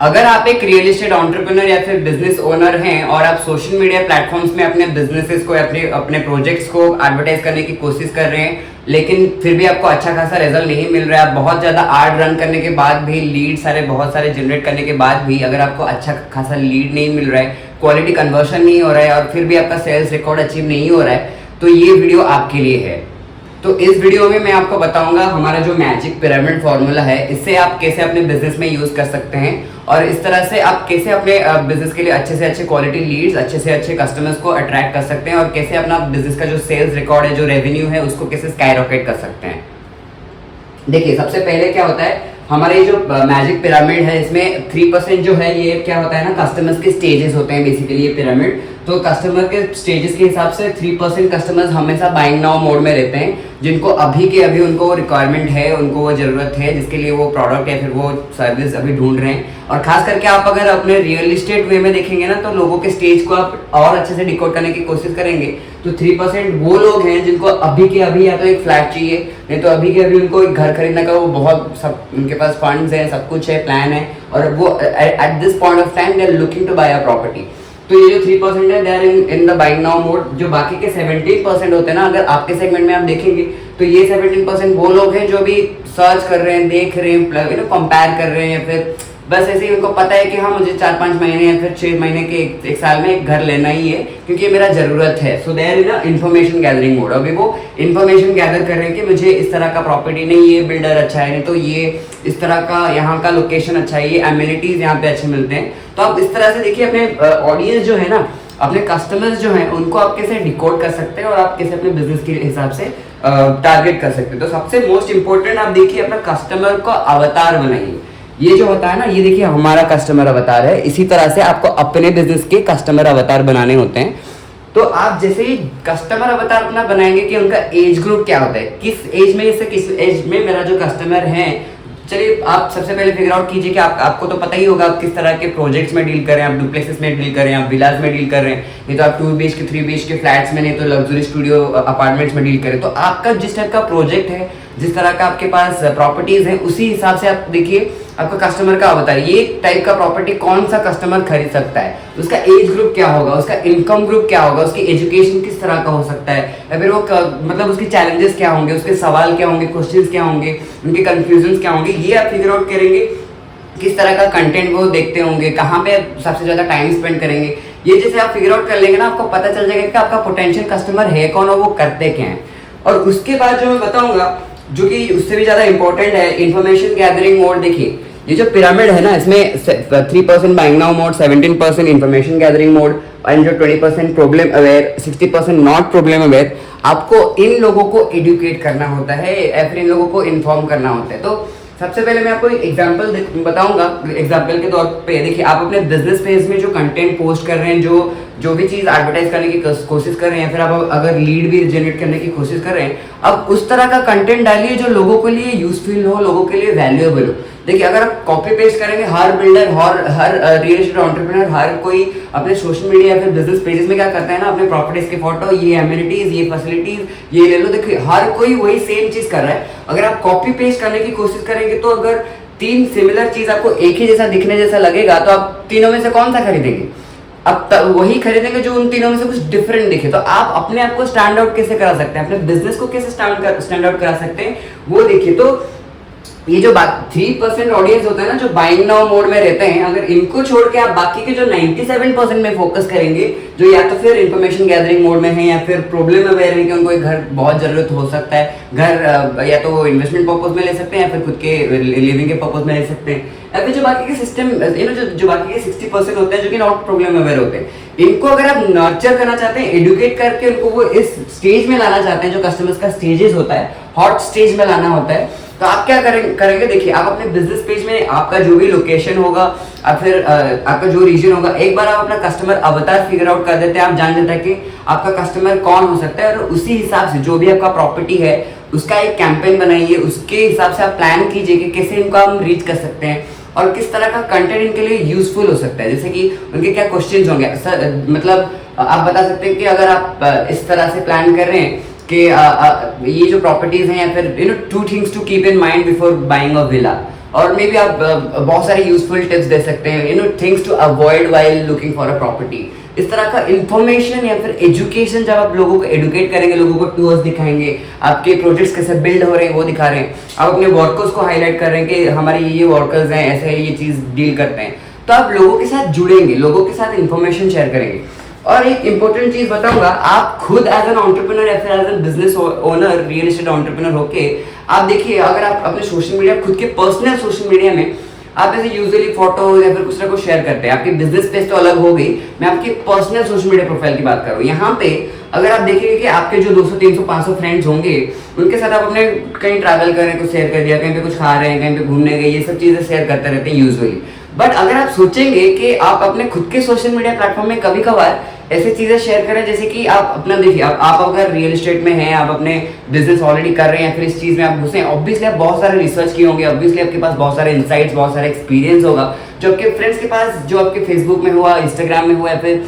अगर आप एक रियल एस्टेट एंटरप्रेन्योर या फिर बिजनेस ओनर हैं और आप सोशल मीडिया प्लेटफॉर्म्स में अपने बिजनेसेस को अपने अपने प्रोजेक्ट्स को एडवर्टाइज करने की कोशिश कर रहे हैं, लेकिन फिर भी आपको अच्छा खासा रिजल्ट नहीं मिल रहा है, बहुत ज़्यादा आड रन करने के बाद भी, लीड बहुत सारे जनरेट करने के बाद भी अगर आपको अच्छा खासा लीड नहीं मिल रहा है, क्वालिटी कन्वर्शन नहीं हो रहा है और फिर भी आपका सेल्स रिकॉर्ड अचीव नहीं हो रहा है, तो ये वीडियो आपके लिए है। तो इस वीडियो में मैं आपको बताऊंगा हमारा जो मैजिक पिरामिड फॉर्मूला है, इससे आप कैसे अपने बिजनेस में यूज कर सकते हैं और इस तरह से आप कैसे अपने बिजनेस के लिए अच्छे से अच्छे क्वालिटी लीड्स, अच्छे से अच्छे कस्टमर्स को अट्रैक्ट कर सकते हैं और कैसे अपना बिजनेस का जो सेल्स रिकॉर्ड है, जो रेवेन्यू है, उसको कैसे स्काईरॉकेट कर सकते हैं। देखिए, सबसे पहले क्या होता है, हमारे जो मैजिक पिरामिड है इसमें 3% जो है ये क्या होता है ना, कस्टमर्स के स्टेजेस होते हैं बेसिकली ये पिरामिड। तो कस्टमर के स्टेजेस के हिसाब से 3% कस्टमर्स हमेशा बाइंग नाउ मोड में रहते हैं, जिनको अभी के अभी उनको रिक्वायरमेंट है, उनको वो ज़रूरत है, जिसके लिए वो प्रोडक्ट या फिर वो सर्विस अभी ढूंढ रहे हैं। और खास करके आप अगर अपने रियल इस्टेट वे में देखेंगे ना, तो लोगों के स्टेज को आप और अच्छे से डिकोड करने की कोशिश करेंगे। तो 3% वो लोग हैं जिनको अभी के अभी या तो एक फ्लैट चाहिए, नहीं तो अभी के अभी उनको एक घर खरीदने का वो बहुत सब उनके पास फंड्स है, सब कुछ है, प्लान है, और वो at this point of time they are looking to buy a property. तो ये जो 3% है, they are in the buying now mode. जो बाकी के 17% होते हैं ना, अगर आपके सेगमेंट में आप देखेंगे तो ये 17% वो लोग हैं जो भी सर्च कर रहे हैं, देख रहे हैं, कंपेयर कर रहे हैं, या फिर बस ऐसे ही उनको पता है कि हाँ मुझे 4-5 महीने या फिर 6 महीने के एक साल में एक घर लेना ही है क्योंकि ये मेरा ज़रूरत है। So they're in information gathering mode. अभी वो इन्फॉर्मेशन गैदर कर रहे हैं कि मुझे इस तरह का प्रॉपर्टी, नहीं ये बिल्डर अच्छा है, नहीं तो ये इस तरह का यहाँ का लोकेशन अच्छा है, ये एमिनिटीज़ यहाँ पे अच्छे मिलते हैं। तो आप इस तरह से देखिए, अपने ऑडियंस जो है ना, अपने कस्टमर्स जो हैं, उनको आप कैसे डिकोड कर सकते हैं और आप कैसे अपने बिजनेस के हिसाब से टारगेट कर सकते हैं। तो सबसे मोस्ट इंपॉर्टेंट आप देखिए, अपना कस्टमर को अवतार बनाइए। ये जो होता है ना, ये देखिए हमारा कस्टमर अवतार है। इसी तरह से आपको अपने बिजनेस के कस्टमर अवतार बनाने होते हैं। तो आप जैसे ही कस्टमर अवतार अपना बनाएंगे कि उनका एज ग्रुप क्या होता है, किस एज में से किस एज में मेरा जो कस्टमर है, चलिए आप सबसे पहले फिगर आउट कीजिए कि आपको तो पता ही होगा आप किस तरह के प्रोजेक्ट्स में डील कर रहे हैं, आप डुप्लेक्सेस में डील कर रहे हैं, आप विलास में डील कर रहे हैं, नहीं तो आप 2 BHK 3 BHK फ्लैट्स में, नहीं तो लग्जरी स्टूडियो अपार्टमेंट्स में डील करें। तो आपका जिस टाइप का प्रोजेक्ट है, जिस तरह का आपके पास प्रॉपर्टीज है, उसी हिसाब से आप देखिए आपका कस्टमर का अवतार, ये टाइप का प्रॉपर्टी कौन सा कस्टमर खरीद सकता है, उसका एज ग्रुप क्या होगा, उसका इनकम ग्रुप क्या होगा, उसकी एजुकेशन किस तरह का हो सकता है, या फिर वो मतलब उसके चैलेंजेस क्या होंगे, उसके सवाल क्या होंगे, क्वेश्चंस क्या होंगे, उनके कंफ्यूजन क्या होंगे, ये आप फिगर आउट करेंगे। किस तरह का कंटेंट वो देखते होंगे, कहाँ पे सबसे ज़्यादा टाइम स्पेंड करेंगे, ये जैसे आप फिगर आउट कर लेंगे ना, आपको पता चल जाएगा कि आपका पोटेंशियल कस्टमर है कौन और वो करते क्या हैं। और उसके बाद जो मैं बताऊंगा, जो कि उससे भी ज़्यादा इंपॉर्टेंट है, इंफॉर्मेशन गैदरिंग मोड। देखिए, ये जो पिरामिड है ना, इसमें 3% buying now mode, 17% information gathering mode and जो 20% problem aware, 60% not problem aware. आपको इन लोगों को एडुकेट करना होता है या फिर इन लोगों को इन्फॉर्म करना होता है। तो सबसे पहले मैं आपको एक एग्जांपल बताऊंगा। एग्जांपल के तौर पे देखिए, आप अपने बिजनेस पेज में जो कंटेंट पोस्ट कर रहे हैं, जो भी चीज़ एडवर्टाइज करने की कोशिश कर रहे हैं, फिर आप अगर लीड भी जनरेट करने की कोशिश कर रहे हैं, अब उस तरह का कंटेंट डालिए जो लोगों के लिए यूजफुल हो, लोगों के लिए वैल्यूएबल हो। देखिए, अगर आप कॉपी पेस्ट करेंगे, हर बिल्डर, हर रियल एस्टेट एंटरप्रेन्योर, हर कोई अपने सोशल मीडिया या फिर बिजनेस पेजेस में क्या करता है ना, अपने प्रॉपर्टीज के फोटो, ये एमिनिटीज, ये फैसिलिटीज, ये ले लो। देखिए, हर कोई वही सेम चीज कर रहा है। अगर आप कॉपी पेस्ट करने की कोशिश करेंगे, तो अगर 3 सिमिलर चीज आपको एक ही जैसा दिखने जैसा लगेगा, तो आप तीनों में से कौन सा खरीदेंगे? अब वही खरीदेंगे जो उन तीनों में से कुछ डिफरेंट दिखे। तो आप अपने आप को स्टैंड आउट कैसे करा सकते हैं, अपने बिजनेस को कैसे स्टैंड आउट करा सकते हैं, वो देखिए। तो ये जो 3% ऑडियंस होता है ना, जो बाइंग नाउ मोड में रहते हैं, अगर इनको छोड़ के आप बाकी के जो 97% में फोकस करेंगे, जो या तो फिर इंफॉर्मेशन गैदरिंग मोड में है या फिर प्रॉब्लम अवेयर है कि उनको एक घर बहुत जरूरत हो सकता है, घर या तो इन्वेस्टमेंट पर्पज में ले सकते हैं या फिर खुद के लिविंग के पर्पज में ले सकते हैं, या फिर जो बाकी के सिस्टम जो बाकी के 60% होते हैं जो कि नॉट प्रॉब्लम अवेयर होते हैं, इनको अगर आप नर्चर करना चाहते हैं, एडुकेट करके उनको वो इस स्टेज में लाना चाहते हैं, जो कस्टमर्स का स्टेजेस होता है, हॉट स्टेज में लाना होता है, तो आप क्या करेंगे? देखिए, आप अपने बिजनेस पेज में आपका जो भी लोकेशन होगा या फिर आपका जो रीजन होगा, एक बार आप अपना कस्टमर अवतार फिगर आउट कर देते हैं, आप जान लेते हैं कि आपका कस्टमर कौन हो सकता है, और उसी हिसाब से जो भी आपका प्रॉपर्टी है उसका एक कैंपेन बनाइए, उसके हिसाब से आप प्लान कीजिए कि कैसे इनको हम रीच कर सकते हैं और किस तरह का कंटेंट इनके लिए यूजफुल हो सकता है। जैसे कि उनके क्या क्वेश्चंस होंगे, मतलब आप बता सकते हैं कि अगर आप इस तरह से प्लान कर रहे हैं कि ये जो प्रॉपर्टीज हैं, या फिर 2 things to keep in mind before buying a villa, और मे बी आप बहुत सारे यूजफुल टिप्स दे सकते हैं, you know things to avoid while looking for a property. इस तरह का इंफॉर्मेशन या फिर एजुकेशन जब आप लोगों को एडुकेट करेंगे, लोगों को टूर्स दिखाएंगे, आपके प्रोजेक्ट्स कैसे बिल्ड हो रहे हैं वो दिखा रहे हैं, आप अपने वर्कर्स को हाईलाइट कर रहे हैं कि हमारे ये वर्कर्स हैं, ऐसे ये चीज़ डील करते हैं, तो आप लोगों के साथ जुड़ेंगे, लोगों के साथ इंफॉर्मेशन शेयर करेंगे। और एक इंपॉर्टेंट चीज बताऊंगा, आप खुद एज एन एंटरप्रेन्योर या फिर as an business owner, real estate entrepreneur होके आप देखिए, अगर आप अपने सोशल मीडिया, खुद के पर्सनल सोशल मीडिया में आप ऐसे यूजुअली फोटो या फिर कुछ ना कुछ शेयर करते हैं, आपकी बिजनेस पेज तो अलग हो गई, मैं आपकी पर्सनल सोशल मीडिया प्रोफाइल की बात कर रहा हूँ। यहाँ पे अगर आप देखेंगे कि आपके जो 200 300 500 फ्रेंड्स होंगे, उनके साथ आप अपने कहीं ट्रैवल कर रहे हैं कुछ शेयर कर दिया, कहीं पे कुछ खा रहे हैं, कहीं पे घूमने गए, ये सब चीजें शेयर करते रहते हैं यूजुअली। बट अगर आप सोचेंगे कि आप अपने खुद के सोशल मीडिया प्लेटफॉर्म में कभी कभार ऐसी चीजें शेयर करें, जैसे कि आप अपना देखिए, आप अगर रियल एस्टेट में हैं, आप अपने बिजनेस ऑलरेडी कर रहे हैं, फिर इस चीज में आप घुसे, ऑब्वियसली आप बहुत सारे रिसर्च किए होंगे, ऑब्वियसली आपके पास बहुत सारे इंसाइट्स, बहुत सारे एक्सपीरियंस होगा, जो आपके फ्रेंड्स के पास, जो आपके फेसबुक में हुआ, इंस्टाग्राम में हुआ, या फिर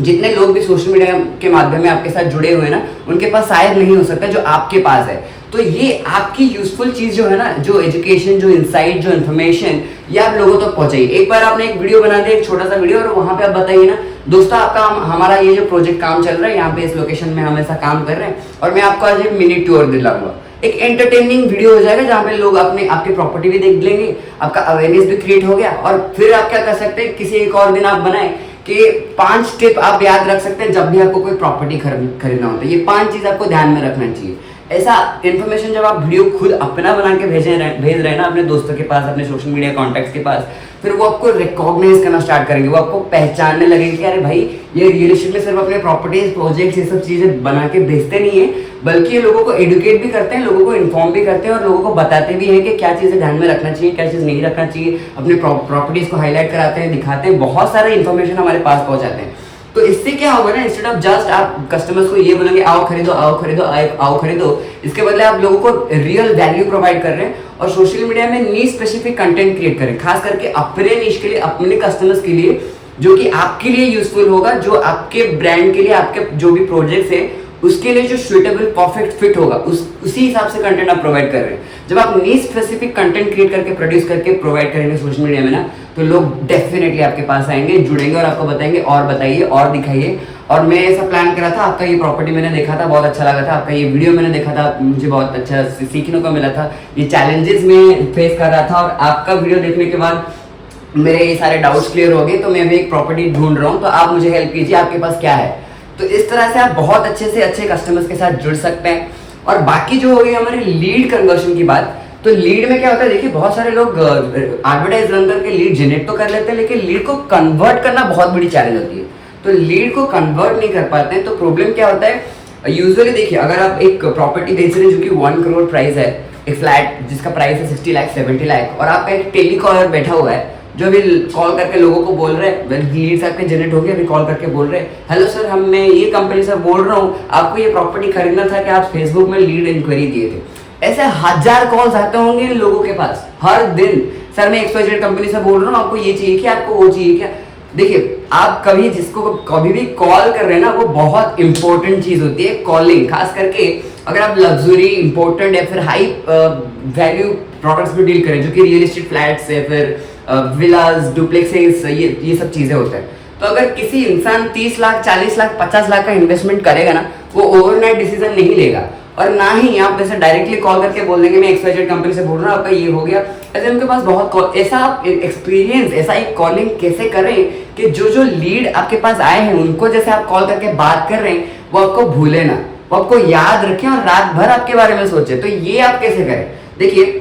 जितने लोग भी सोशल मीडिया के माध्यम में आपके साथ जुड़े हुए हैं ना, उनके पास शायद नहीं हो सकता जो आपके पास है। तो ये आपकी यूजफुल चीज जो है ना, जो एजुकेशन, जो इंसाइट, जो इन्फॉर्मेशन, ये आप लोगों तक पहुंचाइए। एक बार आपने एक वीडियो बना दिया, एक छोटा सा वीडियो, और वहां पे आप बताइए ना, दोस्तों आपका हमारा ये जो प्रोजेक्ट काम चल रहा है, यहाँ पे इस लोकेशन में हम ऐसा काम कर रहे हैं, और मैं आपको आज एक मिनी टूर दिलाऊंगा। एक एंटरटेनिंग वीडियो हो जाएगा जहाँ पे लोग अपने आपकी प्रॉपर्टी भी देख लेंगे, आपका अवेयरनेस भी क्रिएट हो गया। और फिर आप क्या कर सकते हैं, किसी एक और दिन आप बनाए कि 5 टिप आप याद रख सकते हैं जब भी आपको कोई प्रॉपर्टी खरीदना होता है। ये 5 चीज आपको ध्यान में रखना चाहिए। ऐसा इन्फॉर्मेशन जब आप वीडियो खुद अपना बना के भेज रहे हैं ना अपने दोस्तों के पास, अपने सोशल मीडिया कॉन्टैक्ट्स के पास, फिर वो आपको रिकॉग्नाइज करना स्टार्ट करेंगे, वो आपको पहचानने लगेंगे कि अरे भाई, ये रियल एस्टेट में सिर्फ अपने प्रॉपर्टीज, प्रोजेक्ट्स, ये सब चीजें बना के भेजते नहीं है, बल्कि ये लोगों को एडुकेट भी करते हैं, लोगों को इन्फॉर्म भी करते हैं, और लोगों को बताते भी हैं कि क्या चीजें ध्यान में रखना चाहिए, क्या चीज नहीं रखना चाहिए, अपने प्रॉपर्टीज को हाईलाइट कराते हैं, दिखाते हैं, बहुत सारे इन्फॉर्मेशन हमारे पास पहुंचाते हैं। तो इससे क्या होगा ना, इंस्टेड ऑफ जस्ट आप कस्टमर्स को ये बोलेंगे आओ खरीदो, आओ खरीदो, आओ खरीदो, इसके बदले आप लोगों को रियल वैल्यू प्रोवाइड कर रहे हैं, और सोशल मीडिया में नीश स्पेसिफिक कंटेंट क्रिएट करें, खास करके अपने नीश के लिए, अपने कस्टमर्स के लिए, जो कि आपके लिए यूजफुल होगा, जो आपके ब्रांड के लिए, आपके जो भी प्रोजेक्ट्स है उसके लिए जो सुइटेबल परफेक्ट फिट होगा, उसी हिसाब से कंटेंट आप प्रोवाइड कर रहे हैं। जब आप नीश स्पेसिफिक कंटेंट क्रिएट करके, प्रोड्यूस करके प्रोवाइड करेंगे सोशल मीडिया में ना, तो लोग डेफिनेटली आपके पास आएंगे, जुड़ेंगे, और आपको बताएंगे और बताइए और दिखाइए। और मैं ऐसा प्लान करा था, आपका ये प्रॉपर्टी मैंने देखा था, बहुत अच्छा लगा था, आपका ये वीडियो मैंने देखा था, मुझे बहुत अच्छा सीखने को मिला था, ये चैलेंजेस में फेस कर रहा था, और आपका वीडियो देखने के बाद मेरे ये सारे डाउट्स क्लियर हो गए। तो मैं अभी एक प्रॉपर्टी ढूंढ रहा हूँ, तो आप मुझे हेल्प कीजिए, आपके पास क्या है। तो इस तरह से आप बहुत अच्छे से अच्छे कस्टमर्स के साथ जुड़ सकते हैं। और बाकी जो हो गई हमारी लीड कन्वर्शन की बात, तो लीड में क्या होता है, देखिए बहुत सारे लोग एडवर्टाइज रन करके लीड जनरेट तो कर लेते हैं, लेकिन लीड को कन्वर्ट करना बहुत बड़ी चैलेंज होती है। तो लीड को कन्वर्ट नहीं कर पाते हैं, तो प्रॉब्लम क्या होता है, यूजुअली देखिए, अगर आप एक प्रॉपर्टी बेच रहे हैं जो कि 1 करोड़ प्राइस है, एक फ्लैट जिसका प्राइस है 60 लाख 70 लाख, और आपका एक टेलीकॉलर बैठा हुआ है जो अभी कॉल करके लोगों को बोल रहे हैं, लीड्स आपके जनरेट हो गए, अभी कॉल करके बोल रहे हैं, हेलो सर, मैं ये कंपनी से बोल रहा हूँ, आपको ये प्रॉपर्टी खरीदना था कि आप फेसबुक में लीड इंक्वायरी दिए थे। ऐसे 1000 कॉल्स आते होंगे इन लोगों के पास हर दिन, सर मैं XYZ कंपनी से बोल रहा हूँ, आपको ये चाहिए क्या, आपको वो चाहिए क्या। देखिए, आप कभी जिसको कभी भी कॉल कर रहे हैं ना, वो बहुत इंपॉर्टेंट चीज होती है कॉलिंग, खास करके अगर आप लग्जरी, इंपॉर्टेंट या फिर हाई वैल्यू प्रोडक्ट्स में डील करें, जो कि रियल एस्टेट फ्लैट्स है, फिर विलास, डुप्लेक्सेस, ये सब चीजें होते हैं। तो अगर किसी इंसान 30 लाख 40 लाख 50 लाख का इन्वेस्टमेंट करेगा ना, वो ओवरनाइट डिसीजन नहीं लेगा, और ना ही आप वैसे डायरेक्टली कॉल करके बोल देंगे मैं XYZ कंपनी से बोल रहा हूँ, आपका ये हो गया। ऐसे उनके पास बहुत कॉल, ऐसा आप एक्सपीरियंस, ऐसा एक कॉलिंग कैसे करें कि जो लीड आपके पास आए हैं उनको जैसे आप कॉल करके बात कर रहे हैं, वो आपको भूले ना, वो आपको याद रखें और रात भर आपके बारे में सोचे। तो ये आप कैसे करें, देखिए,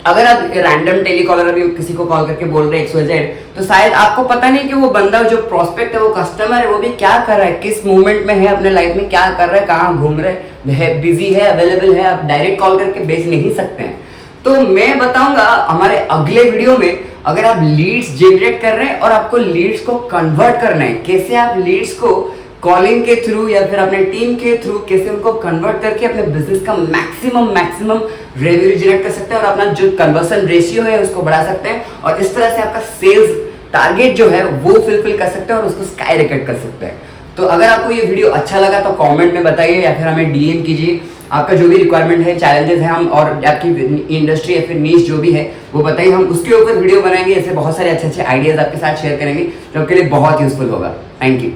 अगर आप रैंडम टेलीकॉलर अभी किसी को कॉल करके बोल रहे हैं XYZ, तो शायद आपको पता नहीं कि वो बंदा, जो प्रोस्पेक्ट है, वो कस्टमर है, वो भी क्या कर रहा है, किस मोमेंट में है अपने लाइफ में, क्या कर रहा है, कहाँ घूम रहे है, बिजी है, अवेलेबल है, आप डायरेक्ट कॉल करके बेच नहीं सकते हैं। तो मैं बताऊंगा हमारे अगले वीडियो में, अगर आप लीड्स जनरेट कर रहे हैं और आपको लीड्स को कन्वर्ट करना है, कैसे आप लीड्स को कॉलिंग के थ्रू या फिर अपने टीम के थ्रू कैसे उनको कन्वर्ट करके अपने बिजनेस का मैक्सिमम रेवेन्यू जनरेट कर सकते हैं, और अपना जो कन्वर्सन रेशियो है उसको बढ़ा सकते हैं, और इस तरह से आपका सेल्स टारगेट जो है वो फुलफिल कर सकते हैं और उसको स्काई रॉकेट कर सकते हैं। तो अगर आपको ये वीडियो अच्छा लगा तो कमेंट में बताइए, या फिर हमें DM कीजिए। आपका जो भी रिक्वायरमेंट है, चैलेंजेस है, हम और आपकी इंडस्ट्री या फिर नीश जो भी है वो बताइए, हम उसके ऊपर वीडियो बनाएंगे। ऐसे बहुत सारे अच्छे अच्छे आइडियाज आपके साथ शेयर करेंगे जो आपके लिए बहुत यूजफुल होगा। Thank you.